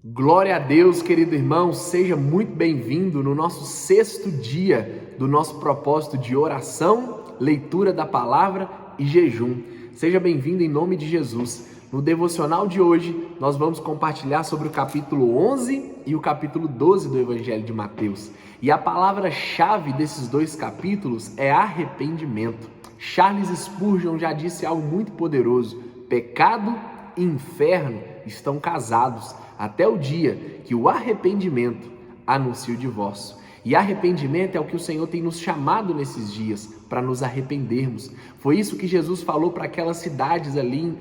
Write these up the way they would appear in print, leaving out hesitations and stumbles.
Glória a Deus, querido irmão, seja muito bem-vindo no nosso 6º dia do nosso propósito de oração, leitura da palavra e jejum. Seja bem-vindo em nome de Jesus. No devocional de hoje, nós vamos compartilhar sobre o capítulo 11 e o capítulo 12 do Evangelho de Mateus. E a palavra-chave desses dois capítulos é arrependimento. Charles Spurgeon já disse algo muito poderoso: pecado e inferno estão casados até o dia que o arrependimento anuncia o divórcio. E arrependimento é o que o Senhor tem nos chamado nesses dias, para nos arrependermos. Foi isso que Jesus falou para aquelas cidades ali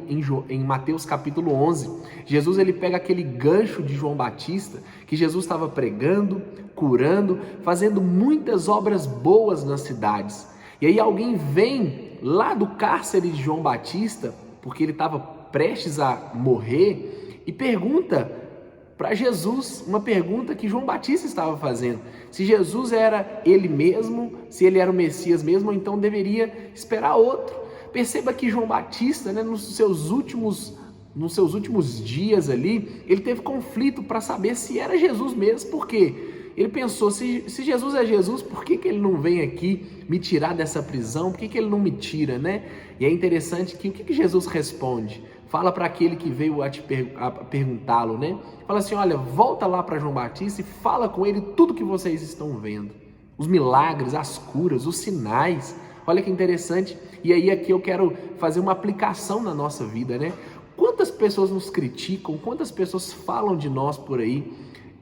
em Mateus capítulo 11. Jesus ele pega aquele gancho de João Batista, que Jesus estava pregando, curando, fazendo muitas obras boas nas cidades. E aí alguém vem lá do cárcere de João Batista, porque ele estava prestes a morrer, e pergunta para Jesus uma pergunta que João Batista estava fazendo: se Jesus era ele mesmo, se ele era o Messias mesmo, ou então deveria esperar outro. Perceba que João Batista, nos seus últimos dias ali, ele teve conflito para saber se era Jesus mesmo. Por quê? Ele pensou: se Jesus é Jesus, por que ele não vem aqui me tirar dessa prisão? Por que ele não me tira, né? E é interessante que o que Jesus responde? Fala para aquele que veio a perguntá-lo, né? Fala assim: olha, volta lá para João Batista e fala com ele tudo que vocês estão vendo. Os milagres, as curas, os sinais. Olha que interessante. E aí aqui eu quero fazer uma aplicação na nossa vida, né? Quantas pessoas nos criticam, quantas pessoas falam de nós por aí?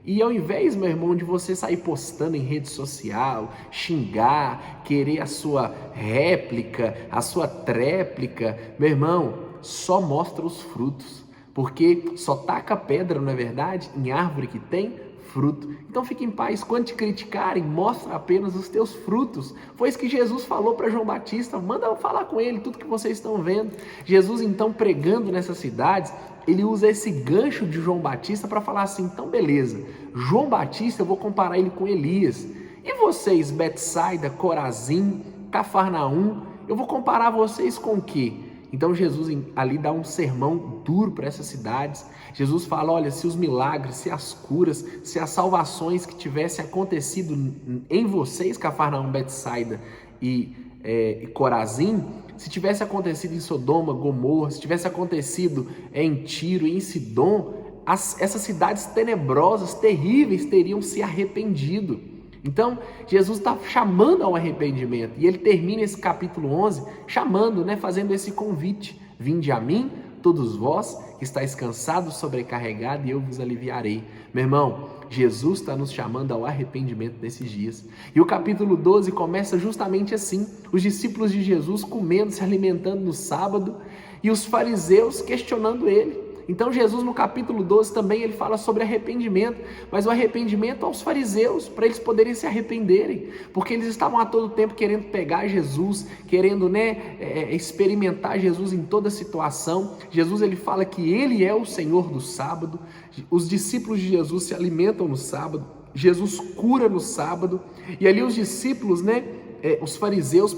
E ao invés, meu irmão, de você sair postando em rede social, xingar, querer a sua réplica, a sua tréplica, meu irmão, só mostra os frutos, porque só taca pedra, não é verdade, em árvore que tem fruto. Então fique em paz. Quando te criticarem, mostra apenas os teus frutos. Foi isso que Jesus falou para João Batista: manda falar com ele tudo que vocês estão vendo. Jesus, então, pregando nessas cidades, ele usa esse gancho de João Batista para falar assim: então beleza, João Batista eu vou comparar ele com Elias, e vocês, Betsaida, Corazim, Cafarnaum, eu vou comparar vocês com o quê? Então Jesus ali dá um sermão duro para essas cidades. Jesus fala: olha, se os milagres, se as curas, se as salvações que tivessem acontecido em vocês, Cafarnaum, Betsaida e Corazim, se tivesse acontecido em Sodoma, Gomorra, se tivesse acontecido em Tiro e em Sidom, essas cidades tenebrosas, terríveis, teriam se arrependido. Então, Jesus está chamando ao arrependimento, e ele termina esse capítulo 11 chamando, fazendo esse convite: vinde a mim, todos vós que estáis cansados, sobrecarregados, e eu vos aliviarei. Meu irmão, Jesus está nos chamando ao arrependimento nesses dias. E o capítulo 12 começa justamente assim: os discípulos de Jesus comendo, se alimentando no sábado, e os fariseus questionando ele. Então Jesus no capítulo 12 também ele fala sobre arrependimento, mas o arrependimento aos fariseus, para eles poderem se arrependerem, porque eles estavam a todo tempo querendo pegar Jesus, querendo experimentar Jesus em toda situação. Jesus ele fala que ele é o Senhor do sábado, os discípulos de Jesus se alimentam no sábado, Jesus cura no sábado, e ali os discípulos, os fariseus,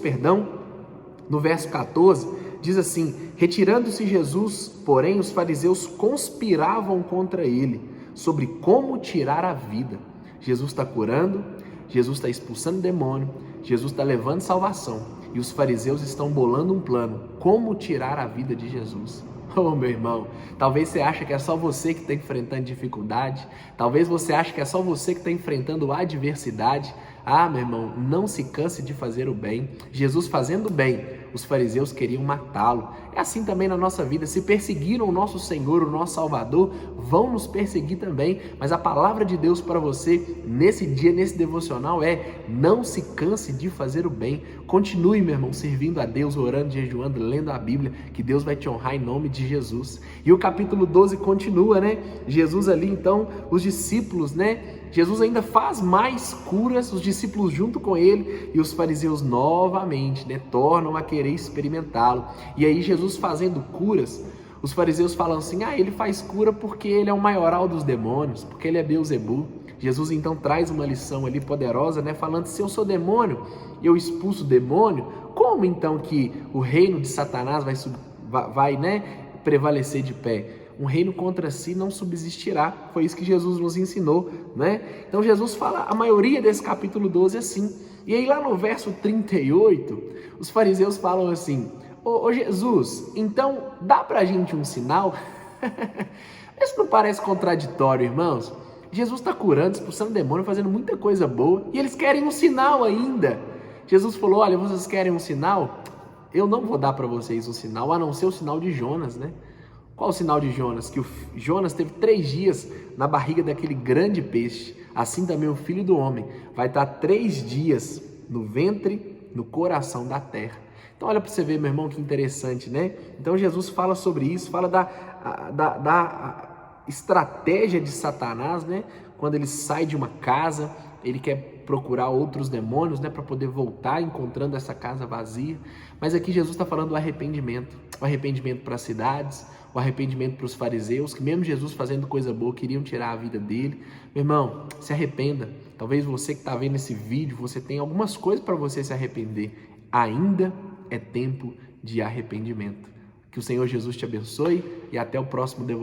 no verso 14, diz assim: retirando-se Jesus, porém, os fariseus conspiravam contra ele, sobre como tirar a vida. Jesus está curando, Jesus está expulsando demônio, Jesus está levando salvação, e os fariseus estão bolando um plano: como tirar a vida de Jesus. Oh, meu irmão, talvez você ache que é só você que está enfrentando dificuldade, talvez você ache que é só você que está enfrentando adversidade. Ah, meu irmão, não se canse de fazer o bem. Jesus fazendo o bem, os fariseus queriam matá-lo. É assim também na nossa vida: se perseguiram o nosso Senhor, o nosso Salvador, vão nos perseguir também. Mas a palavra de Deus para você nesse dia, nesse devocional é: não se canse de fazer o bem. Continue, meu irmão, servindo a Deus, orando, jejuando, lendo a Bíblia, que Deus vai te honrar em nome de Jesus. E o capítulo 12 continua, Jesus ali, então, os discípulos, Jesus ainda faz mais curas, os discípulos junto com ele, e os fariseus novamente, tornam a querer experimentá-lo. E aí Jesus fazendo curas, os fariseus falam assim: ele faz cura porque ele é o maioral dos demônios, porque ele é Beelzebu. Jesus então traz uma lição ali poderosa, falando: se eu sou demônio, eu expulso o demônio, como então que o reino de Satanás vai prevalecer de pé? Um reino contra si não subsistirá. Foi isso que Jesus nos ensinou, né? Então Jesus fala a maioria desse capítulo 12 assim. E aí lá no verso 38, os fariseus falam assim: ô Jesus, então dá pra gente um sinal? Isso não parece contraditório, irmãos? Jesus está curando, expulsando demônio, fazendo muita coisa boa, e eles querem um sinal ainda. Jesus falou: olha, vocês querem um sinal? Eu não vou dar para vocês um sinal, a não ser o sinal de Jonas, né? Qual o sinal de Jonas? Que Jonas teve 3 dias na barriga daquele grande peixe. Assim também o Filho do Homem vai estar 3 dias no ventre, no coração da terra. Então olha para você ver, meu irmão, que interessante, né? Então Jesus fala sobre isso, fala da estratégia de Satanás, né? Quando ele sai de uma casa, ele quer procurar outros demônios, né? Para poder voltar encontrando essa casa vazia. Mas aqui Jesus está falando do arrependimento. O arrependimento para as cidades, o arrependimento para os fariseus, que mesmo Jesus fazendo coisa boa, queriam tirar a vida dele. Meu irmão, se arrependa. Talvez você que está vendo esse vídeo, você tenha algumas coisas para você se arrepender. Ainda é tempo de arrependimento. Que o Senhor Jesus te abençoe e até o próximo devocional.